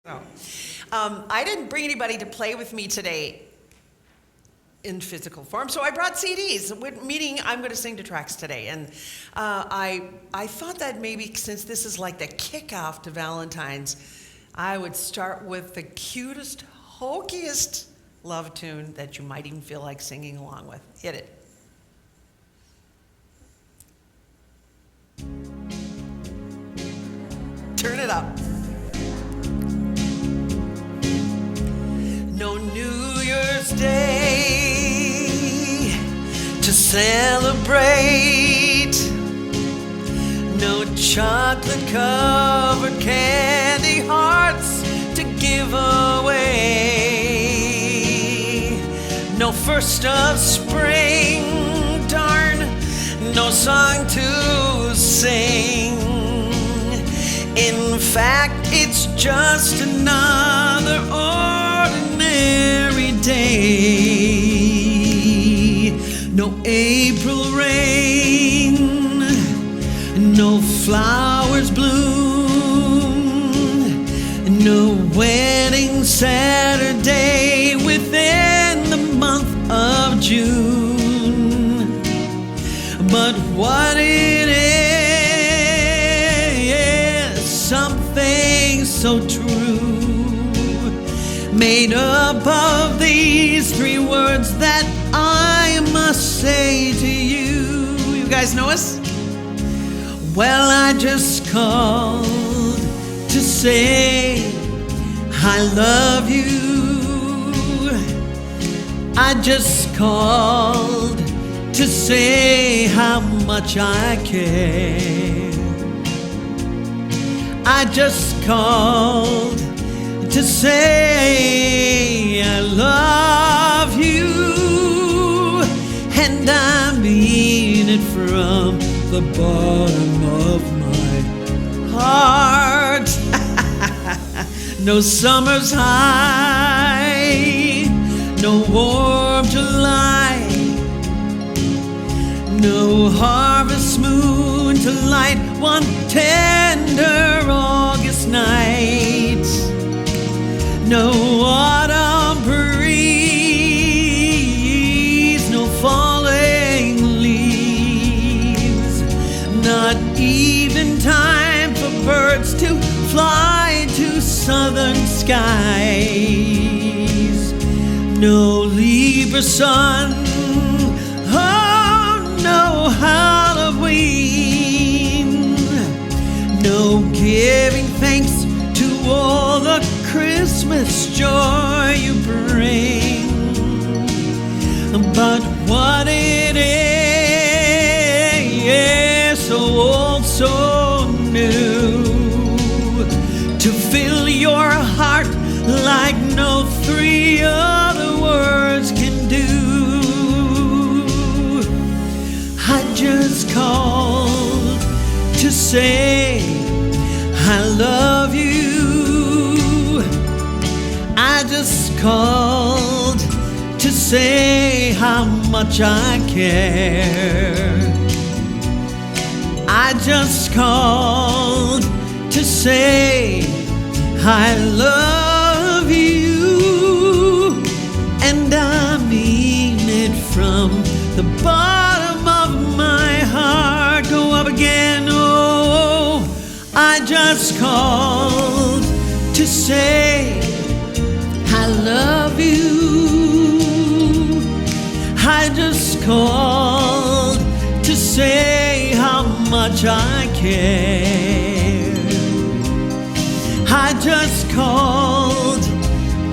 So, I didn't bring anybody to play with me today in physical form, so I brought CDs, meaning I'm going to sing to tracks today. And I thought that maybe since this is like the kickoff to Valentine's, I would start with the cutest, hokiest love tune that you might even feel like singing along with. Hit it. Turn it up. No New Year's Day to celebrate. No chocolate-covered candy hearts to give away. No first of spring, darn, no song to sing. In fact, it's just another ordinary day. No April rain, no flowers bloom, no wedding Saturday within the month of June. But what it is, something so true, made up of these three words that I must say to you. You guys know us? Well, I just called to say I love you. I just called to say how much I care. I just called to say I love you, and I mean it from the bottom of my heart. No summer's high, no warm July, no harvest moon to light one tender August night, no autumn breeze, no falling leaves, not even time for birds to fly to southern skies, no Libra sun, oh no Halloween, no giving thanks to all the Christmas joy you bring. But what it is, so old, so new, to fill your heart like no three other words can do. I just called to say I love you. I just called to say how much I care. I just called to say I love you, and I mean it from the bottom of my heart. Go up again, oh, I just called to say I love you. I just called to say how much I care. I just called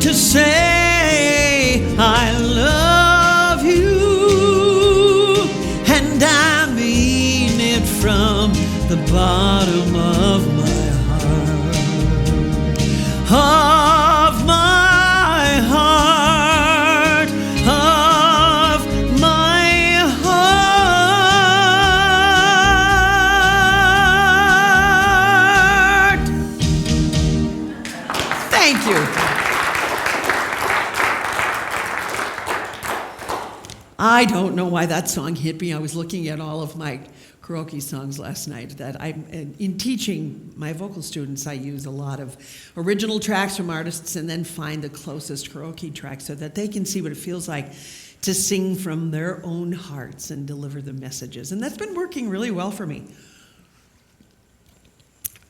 to say I love you, and I mean it from the bottom of my heart. Of my heart, of my heart. Thank you. I don't know why that song hit me. I was looking at all of my karaoke songs last night that in teaching my vocal students, I use a lot of original tracks from artists and then find the closest karaoke track so that they can see what it feels like to sing from their own hearts and deliver the messages. And that's been working really well for me.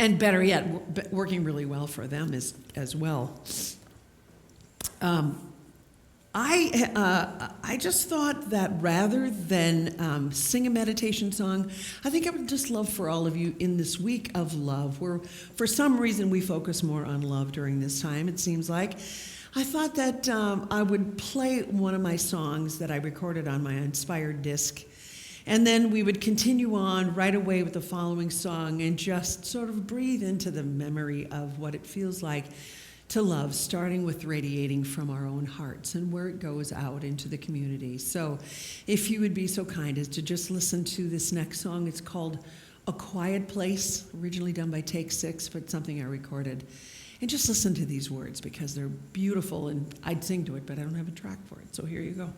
And better yet, working really well for them as well. I just thought that rather than sing a meditation song, I think I would just love for all of you in this week of love, where for some reason we focus more on love during this time, it seems like. I thought that I would play one of my songs that I recorded on my Inspired disc, and then we would continue on right away with the following song and just sort of breathe into the memory of what it feels like to love, starting with radiating from our own hearts and where it goes out into the community. So if you would be so kind as to just listen to this next song. It's called A Quiet Place, originally done by Take Six, but something I recorded. And just listen to these words because they're beautiful, and I'd sing to it, but I don't have a track for it. So here you go.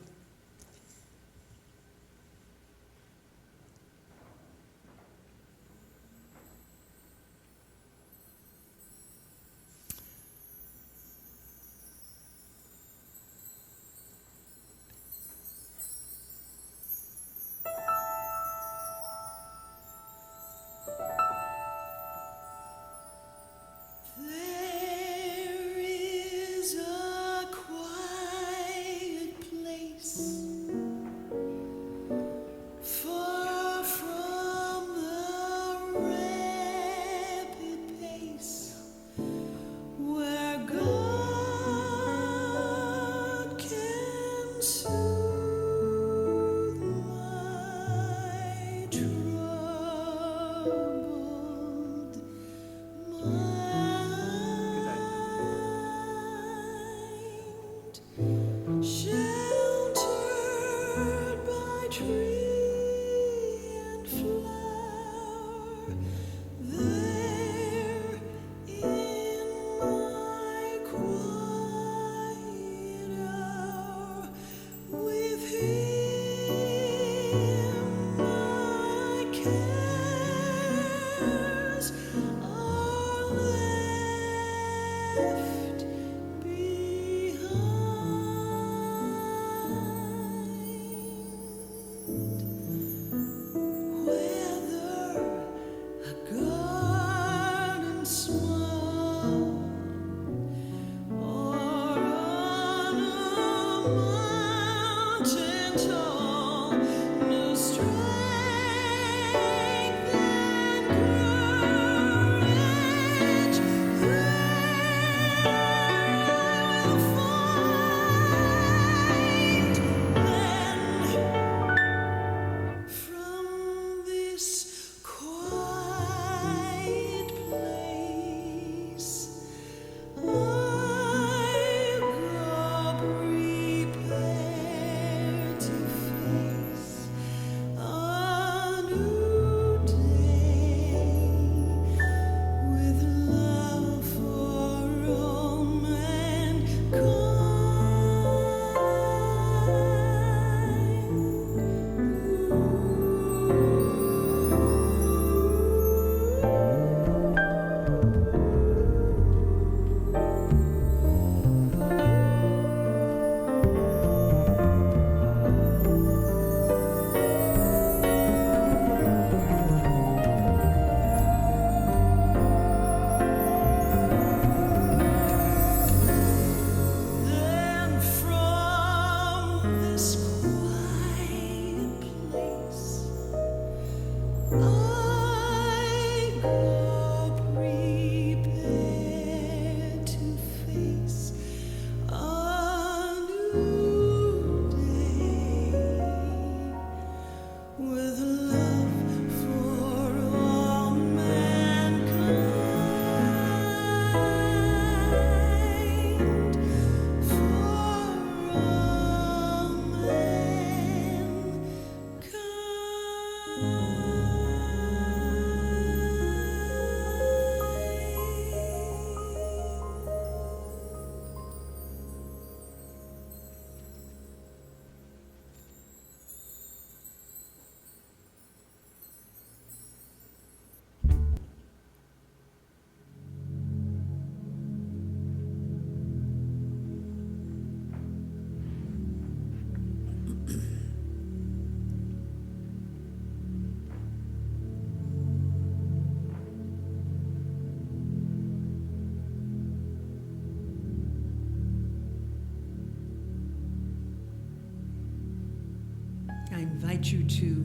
invite you to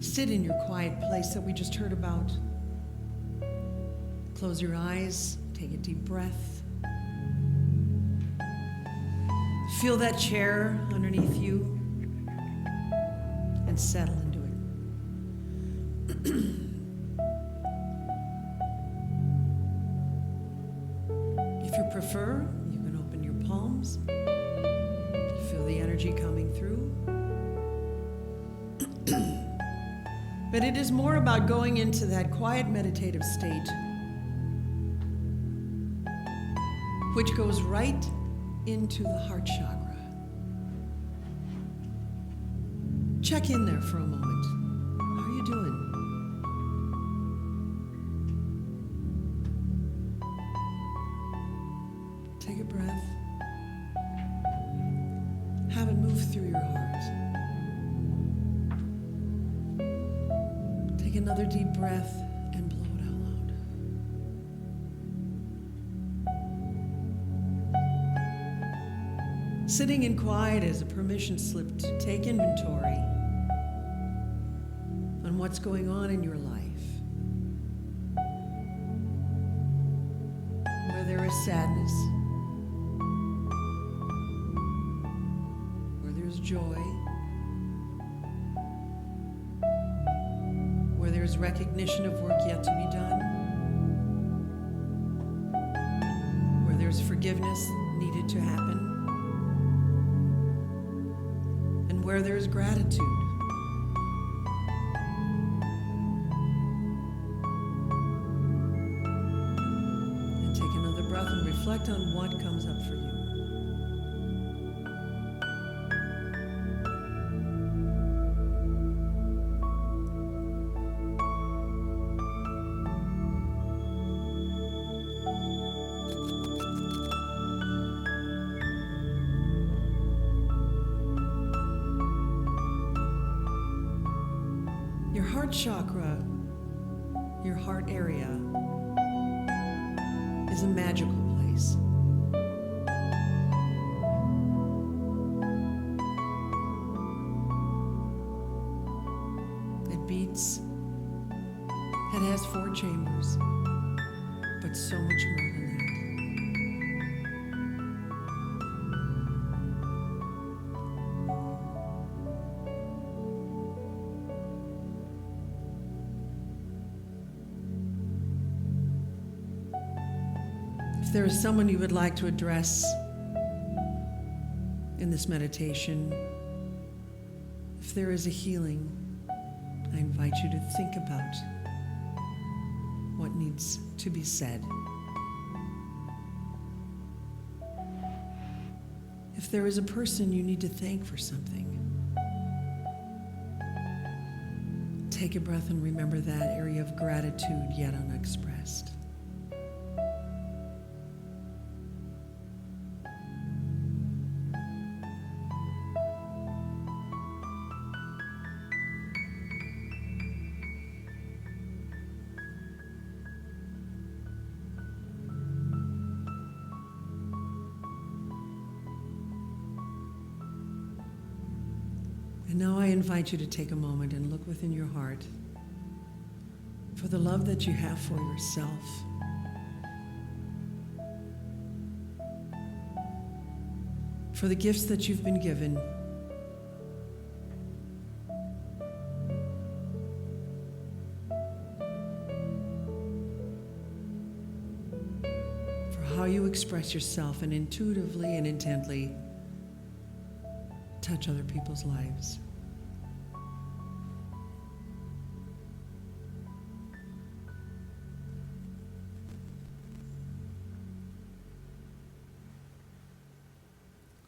sit in your quiet place that we just heard about. Close your eyes, take a deep breath. Feel that chair underneath you and settle into it. If you prefer, you can open your palms. Feel the energy coming through. But it is more about going into that quiet meditative state, which goes right into the heart chakra. Check in there for a moment. How are you doing? Take a breath. Have it move through your heart. Take another deep breath and blow it out loud. Sitting in quiet is a permission slip to take inventory on what's going on in your life. Where there is sadness, where there's joy, where there's recognition of work yet to be done, where there's forgiveness needed to happen, and where there's gratitude. And take another breath and reflect on what comes up for you. Your heart chakra, your heart area, is a magical place. It beats. It has 4 chambers, but so much more than that. If there is someone you would like to address in this meditation, if there is a healing, I invite you to think about what needs to be said. If there is a person you need to thank for something, take a breath and remember that area of gratitude yet unexpressed. And now I invite you to take a moment and look within your heart for the love that you have for yourself. For the gifts that you've been given. For how you express yourself and intuitively and intently touch other people's lives.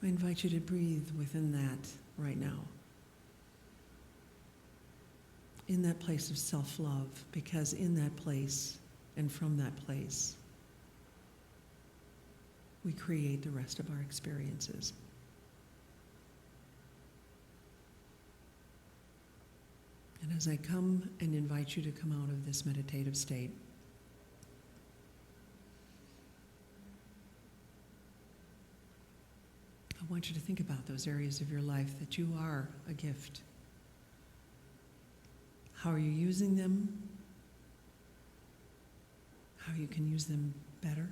I invite you to breathe within that right now. In that place of self-love, because in that place and from that place, we create the rest of our experiences. And as I come and invite you to come out of this meditative state, I want you to think about those areas of your life that you are a gift. How are you using them? How you can use them better?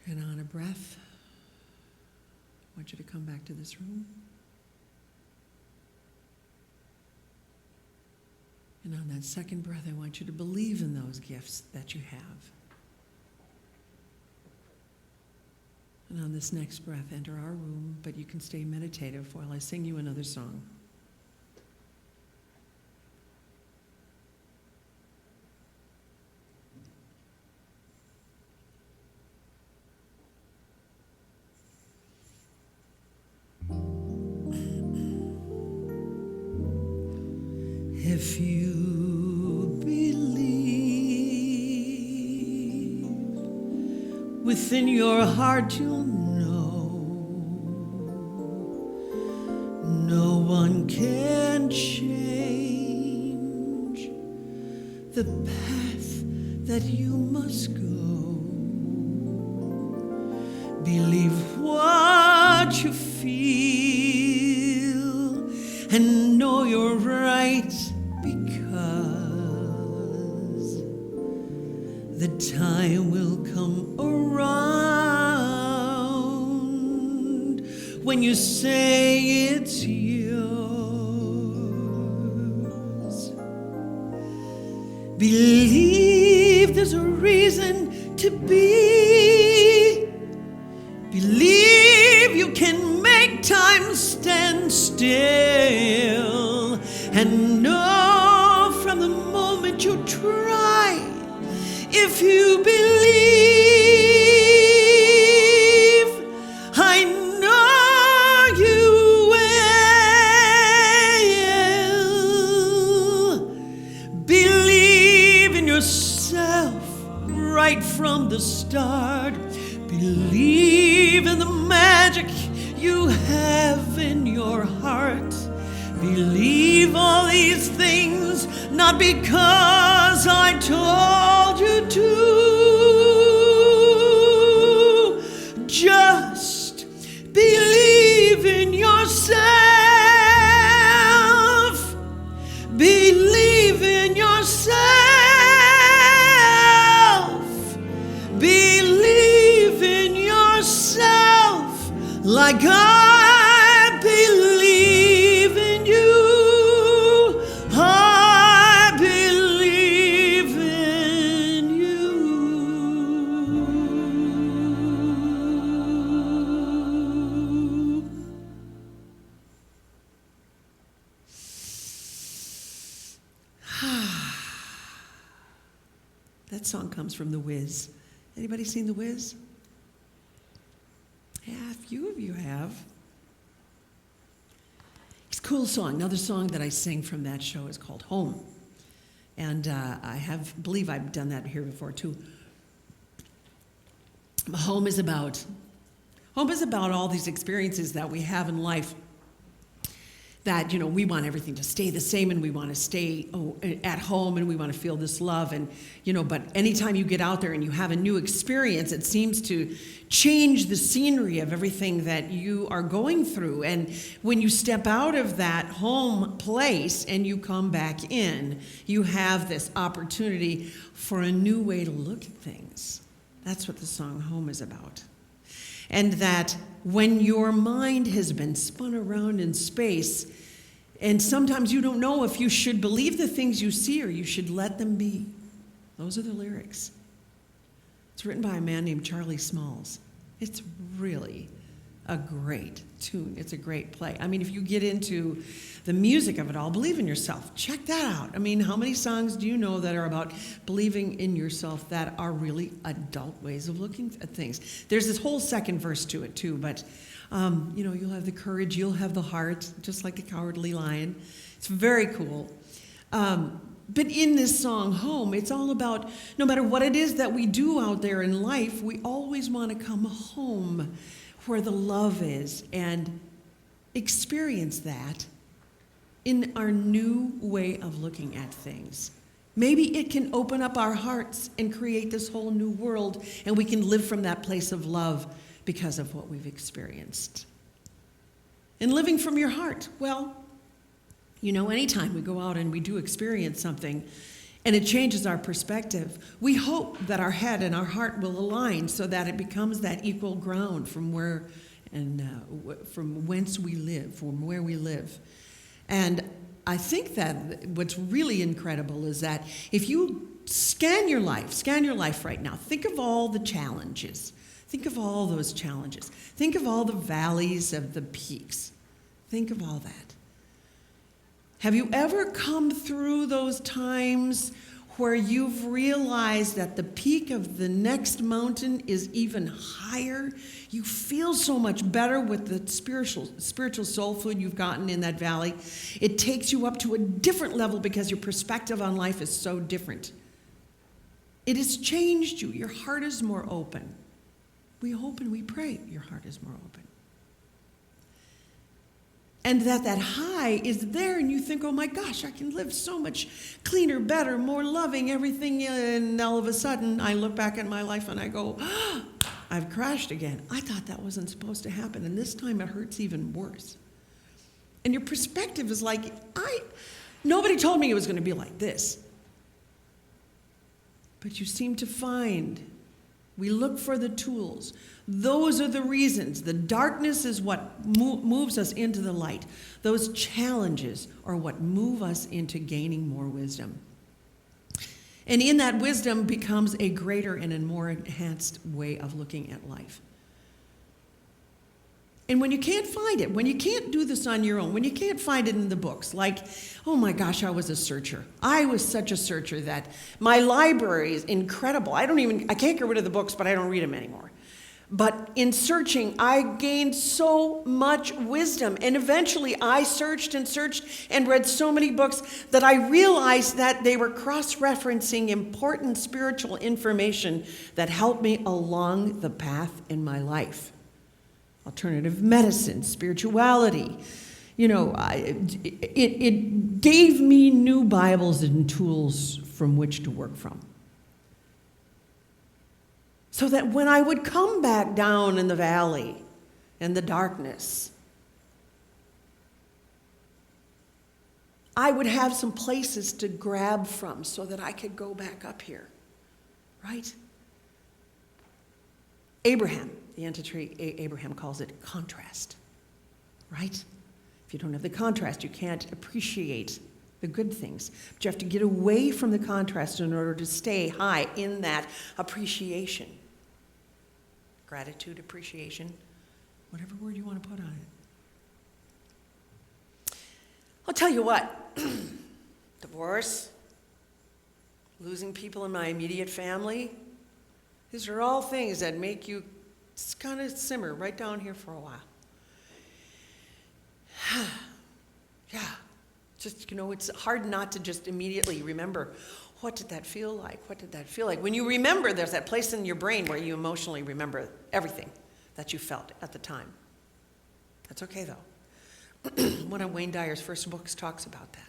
And on a breath, I want you to come back to this room. And on that second breath, I want you to believe in those gifts that you have. And on this next breath, enter our room, but you can stay meditative while I sing you another song. If you believe, within your heart you'll know no one can change the path that you must go. Believe what you feel and know you're right, because the time will come around when you say it's yours. Believe there's a reason to be. Believe you can make time stand still, and know from the moment you try, if you believe, I know you will. Believe in yourself right from the start. Believe in the magic you have in your heart. Believe all these things, not because I told you to. Just believe in yourself. Believe in yourself. Believe in yourself like I believe in you. I believe in you. That song comes from The Wiz. Anybody seen The Wiz? Yeah, a few of you have. It's a cool song. Another song that I sing from that show is called Home. And I believe I've done that here before too. Home is about all these experiences that we have in life that, we want everything to stay the same, and we want to stay at home, and we want to feel this love. And, but anytime you get out there and you have a new experience, it seems to change the scenery of everything that you are going through. And when you step out of that home place and you come back in, you have this opportunity for a new way to look at things. That's what the song Home is about. And that when your mind has been spun around in space, and sometimes you don't know if you should believe the things you see or you should let them be. Those are the lyrics. It's written by a man named Charlie Smalls. It's really a great tune. It's a great play. I mean, if you get into the music of it all, Believe in Yourself, check that out. I mean, how many songs do you know that are about believing in yourself that are really adult ways of looking at things? There's this whole second verse to it too, but you'll have the courage, you'll have the heart, just like a cowardly lion. It's very cool. But in this song, Home, it's all about, no matter what it is that we do out there in life, we always want to come home where the love is and experience that in our new way of looking at things. Maybe it can open up our hearts and create this whole new world, and we can live from that place of love because of what we've experienced. And living from your heart, well, anytime we go out and we do experience something and it changes our perspective, we hope that our head and our heart will align so that it becomes that equal ground from whence we live, from where we live. And I think that what's really incredible is that if you scan your life right now, think of all the challenges. Think of all those challenges. Think of all the valleys of the peaks. Think of all that. Have you ever come through those times where you've realized that the peak of the next mountain is even higher? You feel so much better with the spiritual soul food you've gotten in that valley. It takes you up to a different level because your perspective on life is so different. It has changed you. Your heart is more open. We hope and we pray your heart is more open. And that high is there, and you think, oh my gosh, I can live so much cleaner, better, more loving, everything. And all of a sudden, I look back at my life and I go, oh, I've crashed again. I thought that wasn't supposed to happen, and this time it hurts even worse. And your perspective is like, nobody told me it was going to be like this. But you seem to find, we look for the tools. Those are the reasons. The darkness is what moves us into the light. Those challenges are what move us into gaining more wisdom. And in that wisdom becomes a greater and a more enhanced way of looking at life. And when you can't find it, when you can't do this on your own, when you can't find it in the books, like, oh my gosh, I was a searcher. I was such a searcher that my library is incredible. I can't get rid of the books, but I don't read them anymore. But in searching, I gained so much wisdom. And eventually I searched and read so many books that I realized that they were cross-referencing important spiritual information that helped me along the path in my life. Alternative medicine, spirituality. It gave me new Bibles and tools from which to work from. So that when I would come back down in the valley and the darkness, I would have some places to grab from so that I could go back up here, right? Abraham, the Entity Abraham calls it contrast, right? If you don't have the contrast, you can't appreciate the good things. But you have to get away from the contrast in order to stay high in that appreciation. Gratitude, appreciation, whatever word you want to put on it. I'll tell you what, divorce, losing people in my immediate family, these are all things that make you just kind of simmer right down here for a while. Yeah, just, it's hard not to just immediately remember, what did that feel like? What did that feel like? When you remember, there's that place in your brain where you emotionally remember everything that you felt at the time. That's okay, though. One of Wayne Dyer's first books talks about that.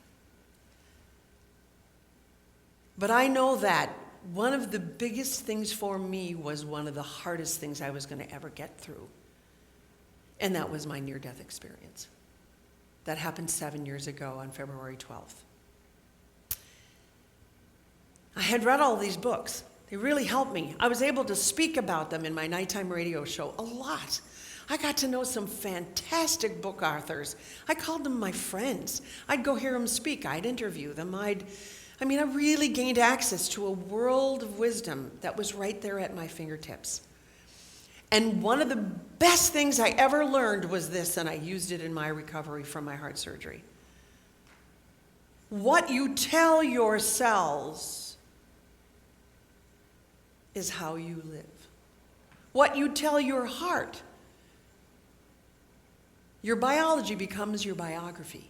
But I know that one of the biggest things for me was one of the hardest things I was going to ever get through. And that was my near-death experience. That happened 7 years ago on February 12th. I had read all these books. They really helped me. I was able to speak about them in my nighttime radio show a lot. I got to know some fantastic book authors. I called them my friends. I'd go hear them speak. I'd interview them. I really gained access to a world of wisdom that was right there at my fingertips. And one of the best things I ever learned was this, and I used it in my recovery from my heart surgery. What you tell your cells is how you live. What you tell your heart, your biology becomes your biography,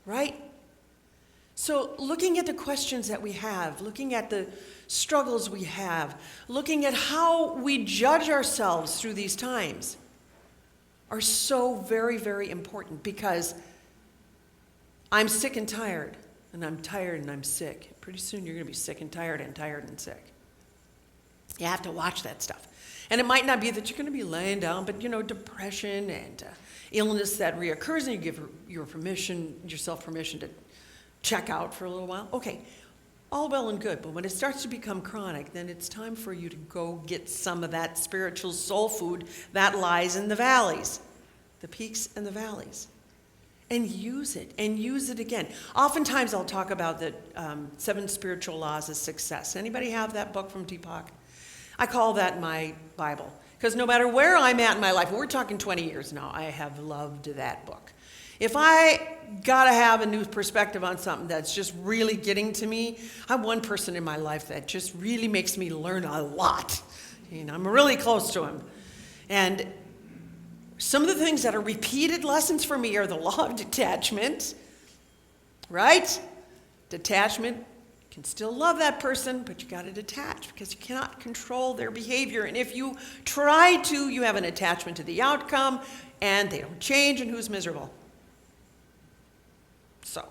right? So looking at the questions that we have, looking at the struggles we have, looking at how we judge ourselves through these times are so very, very important, because I'm sick and tired, and I'm tired and I'm sick. Pretty soon you're going to be sick and tired and sick. You have to watch that stuff. And it might not be that you're going to be laying down, but depression and illness that reoccurs, and you give yourself permission to check out for a little while. Okay, all well and good, but when it starts to become chronic, then it's time for you to go get some of that spiritual soul food that lies in the valleys, the peaks and the valleys, and use it again. Oftentimes I'll talk about the 7 spiritual laws of success. Anybody have that book from Deepak? I call that my Bible, because no matter where I'm at in my life, we're talking 20 years now, I have loved that book. If I got to have a new perspective on something that's just really getting to me, I have one person in my life that just really makes me learn a lot. I'm really close to him. And some of the things that are repeated lessons for me are the law of detachment, right? Detachment. You can still love that person, but you got to detach because you cannot control their behavior. And if you try to, you have an attachment to the outcome, and they don't change, and who's miserable? So,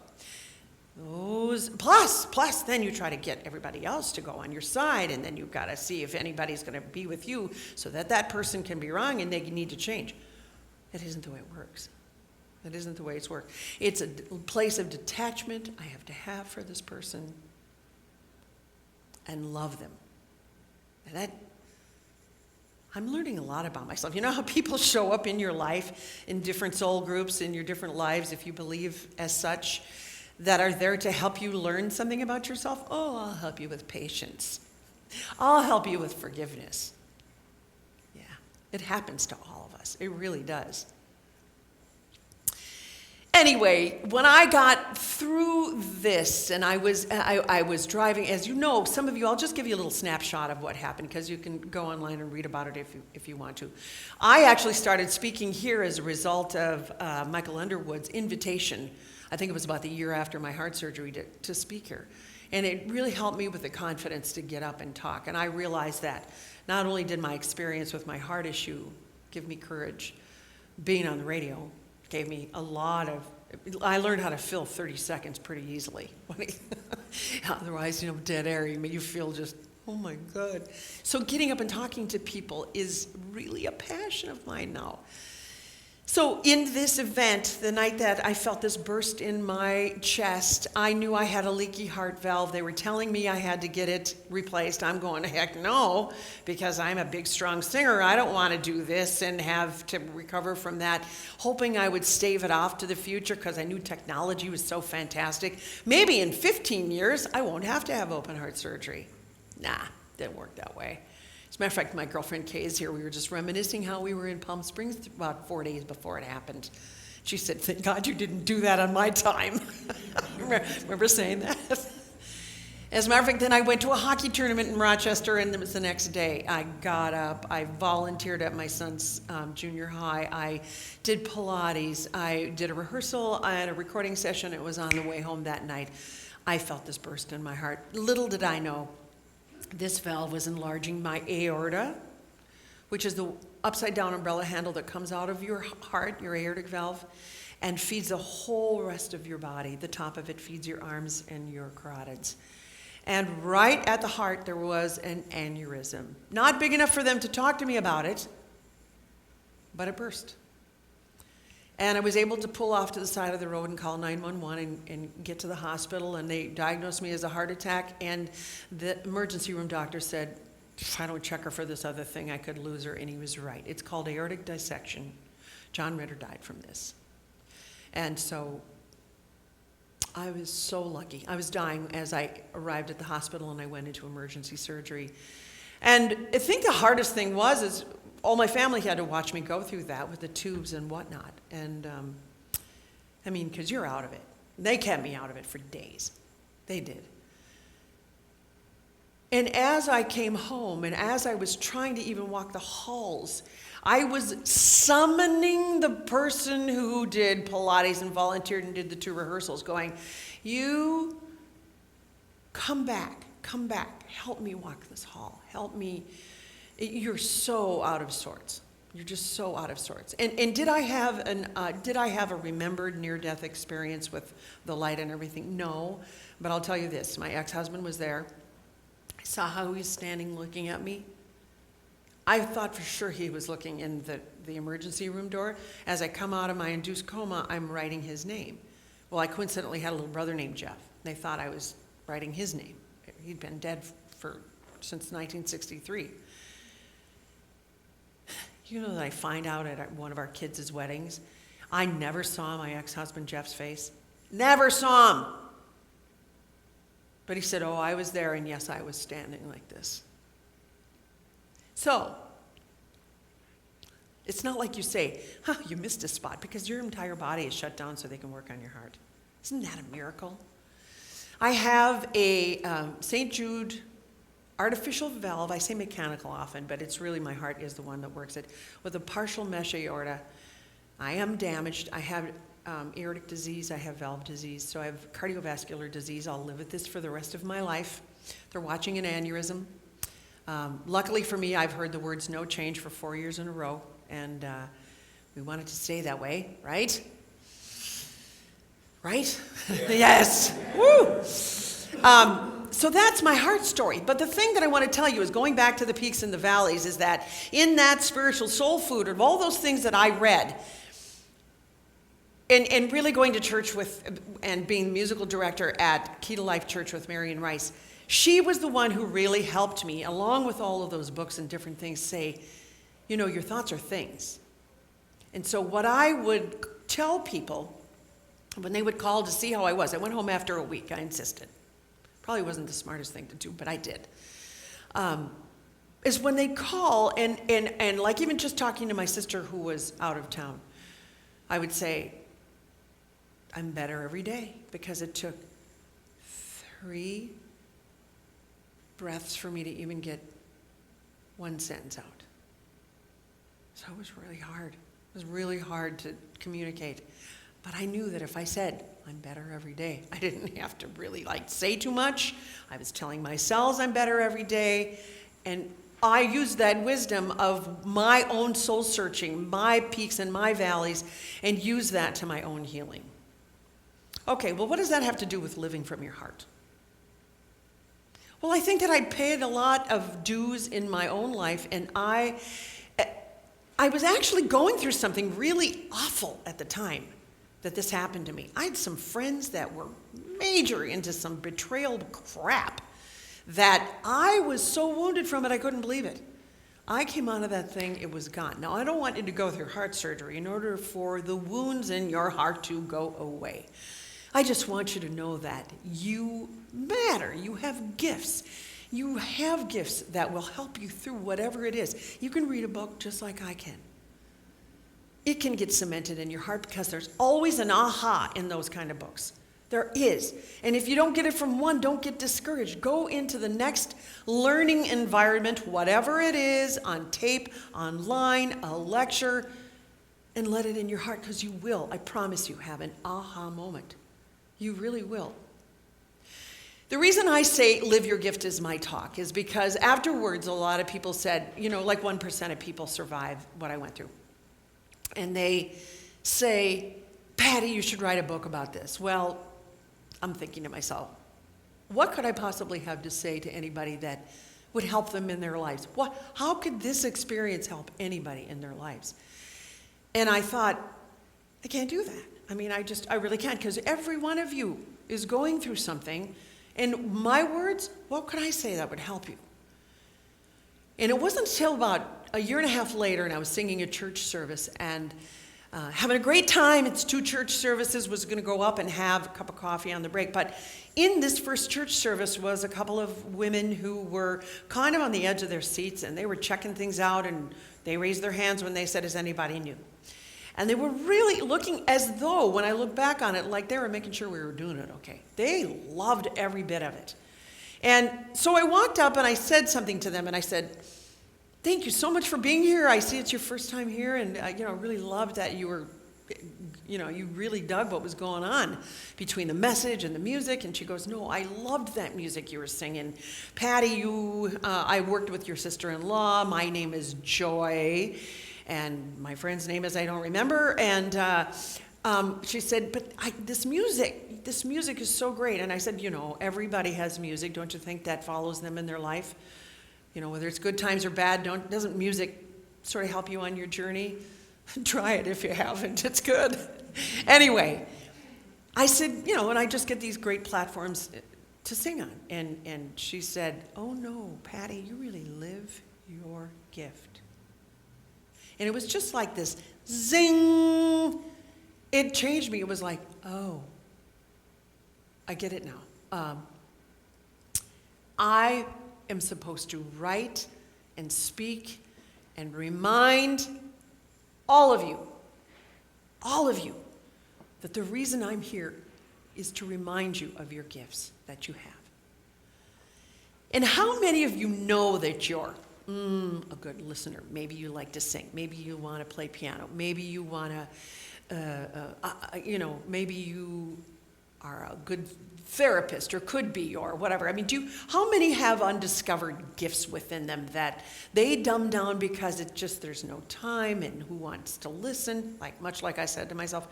plus, then you try to get everybody else to go on your side, and then you've got to see if anybody's going to be with you so that person can be wrong and they need to change. That isn't the way it works. That isn't the way it's worked. It's a place of detachment I have to have for this person and love them. And I'm learning a lot about myself. You know how people show up in your life in different soul groups, in your different lives, if you believe as such, that are there to help you learn something about yourself? Oh, I'll help you with patience. I'll help you with forgiveness. Yeah, it happens to all of us. It really does. Anyway, when I got through this, and I was driving, as you know, some of you, I'll just give you a little snapshot of what happened, because you can go online and read about it if you want to. I actually started speaking here as a result of Michael Underwood's invitation. I think it was about the year after my heart surgery to speak here. And it really helped me with the confidence to get up and talk. And I realized that not only did my experience with my heart issue give me courage, being on the radio gave me a lot of, I learned how to fill 30 seconds pretty easily. Otherwise, dead air, you feel just, oh my God. So getting up and talking to people is really a passion of mine now. So in this event, the night that I felt this burst in my chest, I knew I had a leaky heart valve. They were telling me I had to get it replaced. I'm going, heck no, because I'm a big, strong singer. I don't want to do this and have to recover from that, hoping I would stave it off to the future because I knew technology was so fantastic. Maybe in 15 years, I won't have to have open heart surgery. Nah, didn't work that way. As a matter of fact, my girlfriend Kay is here. We were just reminiscing how we were in Palm Springs about 4 days before it happened. She said, thank God you didn't do that on my time. Remember saying that? As a matter of fact, then I went to a hockey tournament in Rochester, and it was the next day. I got up. I volunteered at my son's junior high. I did Pilates. I did a rehearsal. I had a recording session. It was on the way home that night. I felt this burst in my heart. Little did I know, this valve was enlarging my aorta, which is the upside-down umbrella handle that comes out of your heart, your aortic valve, and feeds the whole rest of your body. The top of it feeds your arms and your carotids. And right at the heart, there was an aneurysm. Not big enough for them to talk to me about it, but it burst. And I was able to pull off to the side of the road and call 911 and get to the hospital, and they diagnosed me as a heart attack, and the emergency room doctor said, if I don't check her for this other thing, I could lose her, and he was right. It's called aortic dissection. John Ritter died from this. And so I was so lucky. I was dying as I arrived at the hospital, and I went into emergency surgery. And I think the hardest thing is all my family had to watch me go through that with the tubes and whatnot. And, because you're out of it. They kept me out of it for days. They did. And as I came home, and as I was trying to even walk the halls, I was summoning the person who did Pilates and volunteered and did the 2 rehearsals, going, you come back, help me walk this hall, help me. You're so out of sorts. You're just so out of sorts. And did I have a remembered near-death experience with the light and everything? No, but I'll tell you this. My ex-husband was there. I saw how he was standing looking at me. I thought for sure he was looking in the emergency room door. As I come out of my induced coma, I'm writing his name. Well, I coincidentally had a little brother named Jeff. They thought I was writing his name. He'd been dead since 1963. You know that I find out at one of our kids' weddings, I never saw my ex-husband Jeff's face. Never saw him. But he said, oh, I was there, and yes, I was standing like this. So, it's not like you say, you missed a spot, because your entire body is shut down so they can work on your heart. Isn't that a miracle? I have a St. Jude artificial valve. I say mechanical often, but it's really my heart is the one that works it. With a partial mesh aorta, I am damaged. I have aortic disease. I have valve disease. So I have cardiovascular disease. I'll live with this for the rest of my life. They're watching an aneurysm. Luckily for me, I've heard the words no change for 4 years in a row, and we want it to stay that way, right? Right? Yeah. Yes. Woo! So that's my heart story. But the thing that I want to tell you is, going back to the peaks and the valleys, is that in that spiritual soul food of all those things that I read, and really going to church with, and being musical director at Key to Life Church with Marion Rice, she was the one who really helped me, along with all of those books and different things, say, you know, your thoughts are things. And so what I would tell people when they would call to see how I was, I went home after a week, I insisted. Probably wasn't the smartest thing to do, but I did. Is when they call, and like even just talking to my sister who was out of town, I would say, I'm better every day, because it took 3 breaths for me to even get one sentence out. So it was really hard. It was really hard to communicate. But I knew that if I said, I'm better every day, I didn't have to really say too much. I was telling my cells I'm better every day. And I used that wisdom of my own soul searching, my peaks and my valleys, and used that to my own healing. Okay, well, what does that have to do with living from your heart? Well, I think that I paid a lot of dues in my own life, and I was actually going through something really awful at the time that this happened to me. I had some friends that were major into some betrayal crap that I was so wounded from it, I couldn't believe it. I came out of that thing, it was gone. Now, I don't want you to go through heart surgery in order for the wounds in your heart to go away. I just want you to know that you matter. You have gifts. You have gifts that will help you through whatever it is. You can read a book just like I can. It can get cemented in your heart, because there's always an aha in those kind of books. There is. And if you don't get it from one, don't get discouraged. Go into the next learning environment, whatever it is, on tape, online, a lecture, and let it in your heart, because you will, I promise you, have an aha moment. You really will. The reason I say live your gift is my talk is because afterwards a lot of people said, like 1% of people survive what I went through. And they say, Patty, you should write a book about this. Well, I'm thinking to myself, what could I possibly have to say to anybody that would help them in their lives? How could this experience help anybody in their lives? And I thought, I can't do that. I really can't, because every one of you is going through something, and my words, what could I say that would help you? And it wasn't until about a year and a half later, and I was singing a church service and having a great time. It's 2 church services, was going to go up and have a cup of coffee on the break. But in this first church service was a couple of women who were kind of on the edge of their seats, and they were checking things out, and they raised their hands when they said, is anybody new? And they were really looking as though, when I look back on it, like they were making sure we were doing it okay. They loved every bit of it. And so I walked up and I said something to them, and I said, thank you so much for being here. I see it's your first time here, and I really loved that you were, you really dug what was going on between the message and the music. And she goes, no, I loved that music you were singing. Patty, I worked with your sister-in-law. My name is Joy, and my friend's name is I don't remember. And she said, but this music is so great. And I said, everybody has music. Don't you think that follows them in their life? Whether it's good times or bad, doesn't music sort of help you on your journey? Try it if you haven't. It's good. Anyway, I said, and I just get these great platforms to sing on. And she said, oh no, Patty, you really live your gift. And it was just like this zing. It changed me. It was like, oh, I get it now. I am supposed to write and speak and remind all of you, that the reason I'm here is to remind you of your gifts that you have. And how many of you know that you're a good listener? Maybe you like to sing. Maybe you want to play piano. Maybe you want to, maybe you are a good therapist or could be or whatever. I mean, how many have undiscovered gifts within them that they dumb down because there's no time and who wants to listen? Much like I said to myself,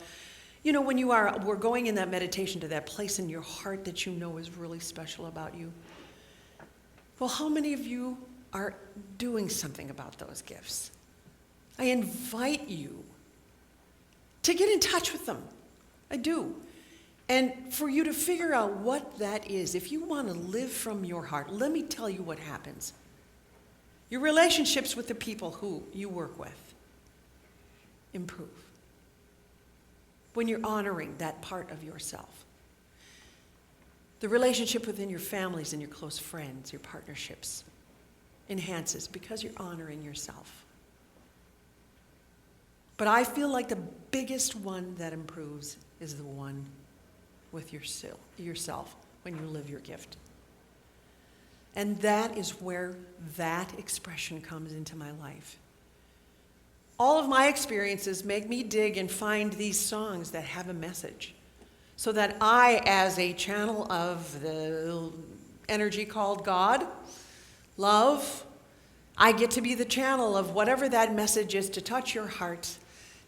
when we're going in that meditation to that place in your heart that you know is really special about you. Well, how many of you are doing something about those gifts? I invite you to get in touch with them. I do. And for you to figure out what that is, if you want to live from your heart, let me tell you what happens. Your relationships with the people who you work with improve when you're honoring that part of yourself. The relationship within your families and your close friends, your partnerships, enhances because you're honoring yourself. But I feel like the biggest one that improves is the one with yourself when you live your gift. And that is where that expression comes into my life. All of my experiences make me dig and find these songs that have a message, so that I, as a channel of the energy called God, love, I get to be the channel of whatever that message is to touch your heart,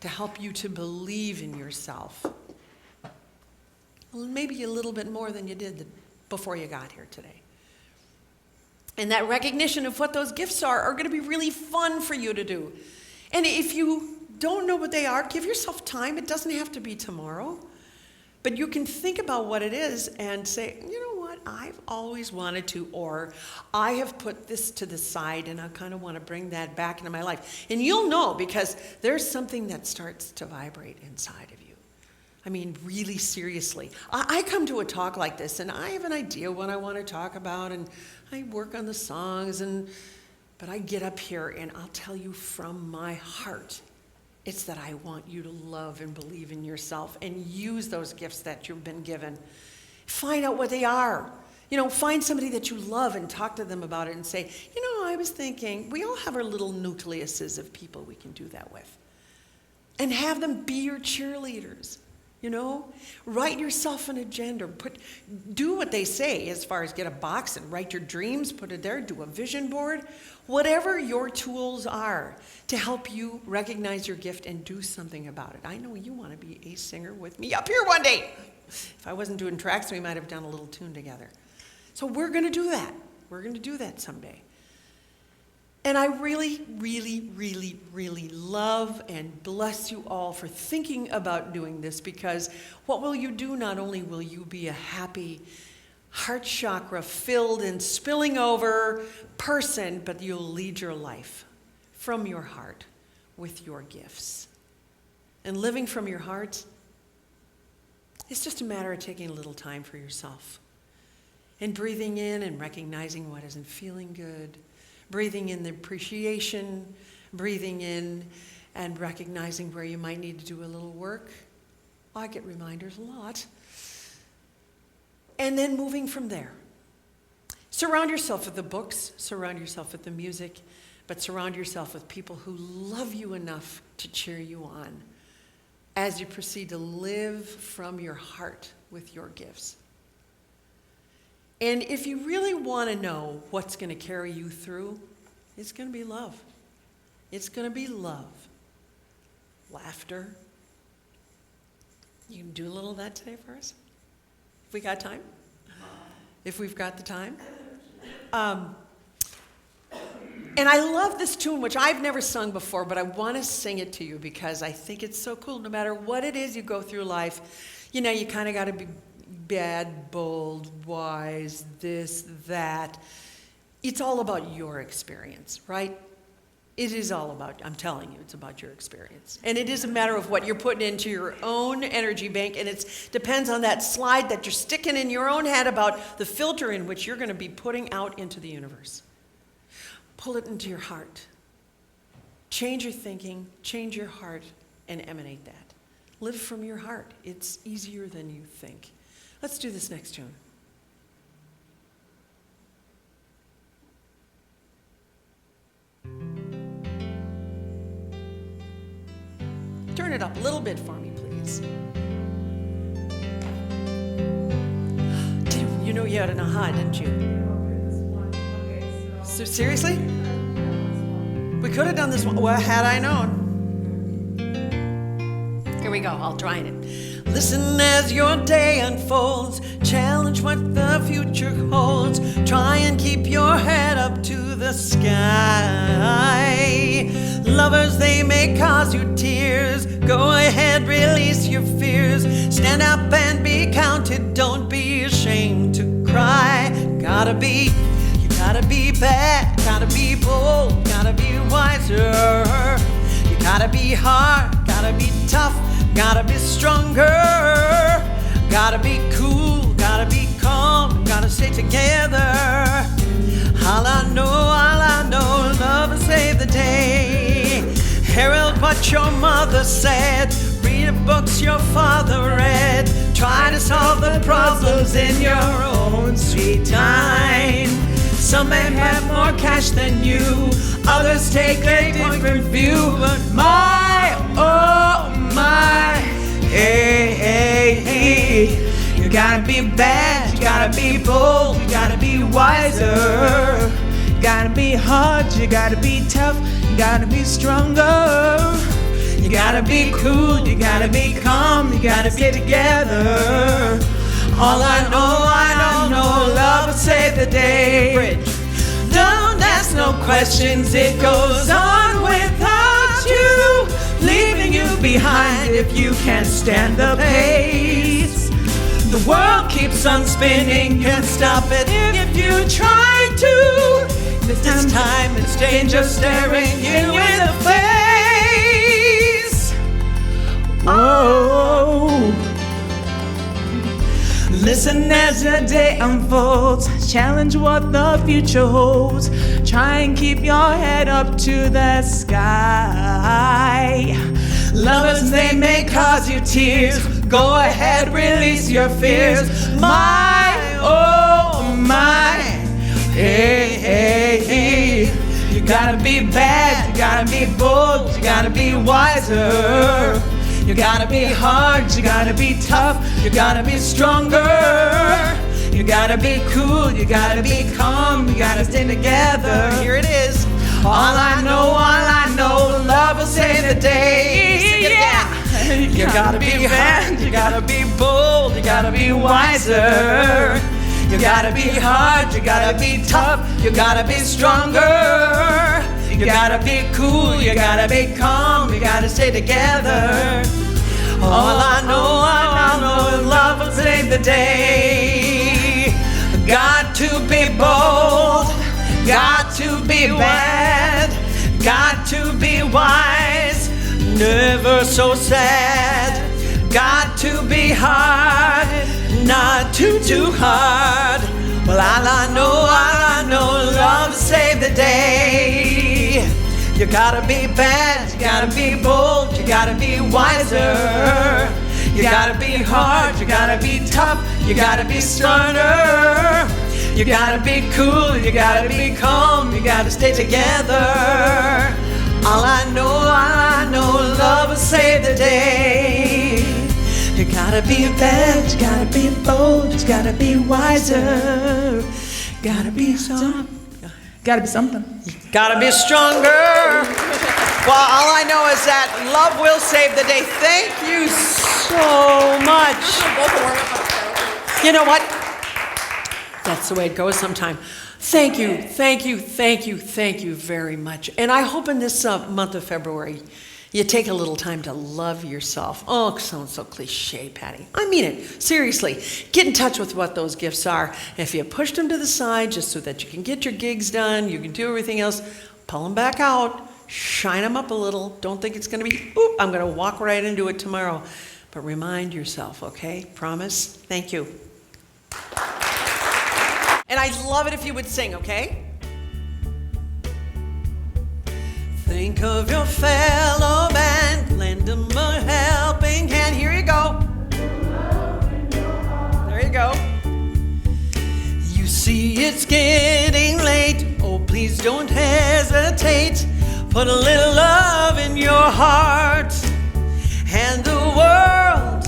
to help you to believe in yourself. Well, maybe a little bit more than you did before you got here today. And that recognition of what those gifts are going to be really fun for you to do. And if you don't know what they are, give yourself time. It doesn't have to be tomorrow. But you can think about what it is and say, you know what, I've always wanted to, or I have put this to the side and I kind of want to bring that back into my life. And you'll know because there's something that starts to vibrate inside of you. I mean, really seriously. I come to a talk like this and I have an idea what I want to talk about and I work on the songs, but I get up here and I'll tell you from my heart, it's that I want you to love and believe in yourself and use those gifts that you've been given. Find out what they are. Find somebody that you love and talk to them about it and say, I was thinking, we all have our little nucleuses of people we can do that with. And have them be your cheerleaders. Write yourself an agenda. Do what they say as far as get a box and write your dreams, put it there, do a vision board. Whatever your tools are to help you recognize your gift and do something about it. I know you want to be a singer with me up here one day. If I wasn't doing tracks, we might have done a little tune together. So we're going to do that. We're going to do that someday. And I really, really, really, really love and bless you all for thinking about doing this, because what will you do? Not only will you be a happy, heart chakra filled and spilling over person, but you'll lead your life from your heart with your gifts. And living from your heart, it's just a matter of taking a little time for yourself and breathing in and recognizing what isn't feeling good. Breathing in the appreciation, breathing in and recognizing where you might need to do a little work. I get reminders a lot. And then moving from there. Surround yourself with the books, surround yourself with the music, but surround yourself with people who love you enough to cheer you on as you proceed to live from your heart with your gifts. And if you really want to know what's going to carry you through, it's going to be love. It's going to be love. Laughter. You can do a little of that today for us? If we got time? If we've got the time? And I love this tune, which I've never sung before, but I want to sing it to you because I think it's so cool. No matter what it is you go through life, you kind of got to be bad, bold, wise, this, that. It's all about your experience, right? It is all about, I'm telling you, it's about your experience. And it is a matter of what you're putting into your own energy bank, and it depends on that slide that you're sticking in your own head about the filter in which you're going to be putting out into the universe. Pull it into your heart. Change your thinking, change your heart, and emanate that. Live from your heart. It's easier than you think. Let's do this next tune. Turn it up a little bit for me, please. You know you had an aha, didn't you? So seriously? We could have done this one. Well, had I known. Here we go. I'll try it. Listen as your day unfolds. Challenge what the future holds. Try and keep your head up to the sky. Lovers, they may cause you tears. Go ahead, release your fears. Stand up and be counted. Don't be ashamed to cry. You gotta be bad. Gotta be bold. Gotta be wiser. You gotta be hard. Gotta be tough. Gotta be stronger. Gotta be cool. Gotta be calm. Gotta stay together. All I know, love will save the day. Herald what your mother said. Read the books your father read. Try to solve the problems in your own sweet time. Some may have more cash than you. Others take a different view. But my, oh my, hey, hey, hey. You gotta be bad, you gotta be bold, you gotta be wiser. You gotta be hard, you gotta be tough, you gotta be stronger. You gotta be cool, you gotta be calm, you gotta stay together. All I know, love will save the day. Bridge. Don't ask no questions, it goes on without you, leaving you behind if you can't stand the pace. The world keeps on spinning, can't stop it if you try to. This time it's danger staring you in the face. Oh. Listen as your day unfolds. Challenge what the future holds. Try and keep your head up to the sky. Lovers, they may cause you tears. Go ahead, release your fears. My, oh my, hey, hey, hey. You gotta be bad, you gotta be bold, you gotta be wiser. You gotta be hard, you gotta be tough, you gotta be stronger. You gotta be cool, you gotta be calm, you gotta stay together. Here it is. All I know, love will save the day. Sing it again. You gotta be bad, you gotta be bold, you gotta be wiser. You gotta be hard, you gotta be tough, you gotta be stronger. You gotta be cool, you gotta be calm, you gotta stay together. All I know, love will save the day. Got to be bold, got to be bad, got to be wise, never so sad. Got to be hard, not too hard. Well, all I know, love will save the day. You gotta be bad, you gotta be bold, you gotta be wiser. You gotta be hard, you gotta be tough, you gotta be stronger. You gotta be cool, you gotta be calm, you gotta stay together. All I know, love will save the day. You gotta be bad, you gotta be bold, you gotta be wiser. Gotta be something. Gotta be something. Gotta be stronger. Well, all I know is that love will save the day. Thank you so much. You know what? That's the way it goes sometime. Thank you, thank you, thank you, thank you very much. And I hope in this month of February, you take a little time to love yourself. Oh, it sounds so cliche, Patty. I mean it. Seriously, get in touch with what those gifts are. If you pushed them to the side just so that you can get your gigs done, you can do everything else, pull them back out, shine them up a little. Don't think it's going to be, oop, I'm going to walk right into it tomorrow. But remind yourself, okay? Promise? Thank you. And I'd love it if you would sing, okay? Think of your fellow man, lend him a helping hand. Here you go. There you go. You see it's getting late. Oh, please don't hesitate. Put a little love in your heart, and the world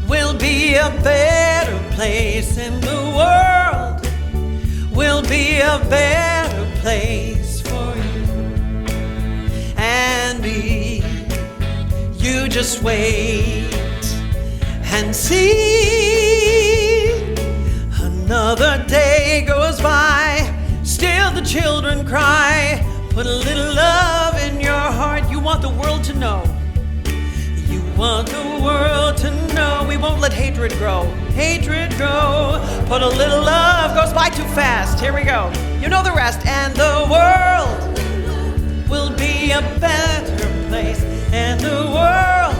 will be a better place. And the world will be a better place for you and me. You just wait and see. Another day goes by, still the children cry. Put a little love in your heart. You want the world to know. You want the world to know. We won't let hatred grow. Hatred grow. Put a little love. Goes by too fast. Here we go. You know the rest. And the world will be a better place. And the world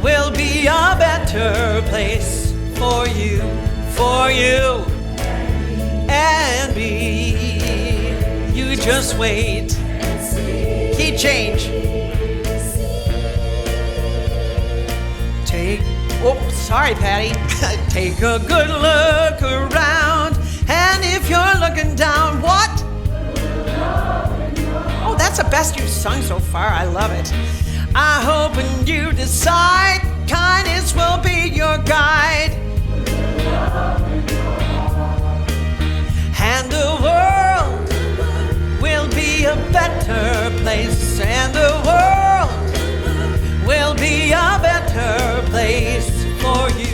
will be a better place for you and me. You just wait. Key change. Sorry, Patty. Take a good look around, and if you're looking down, what? Oh, that's the best you've sung so far. I love it. I hope when you decide, kindness will be your guide, and the world will be a better place, and the world will be a better place for you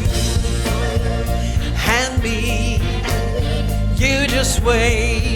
and me. You just wait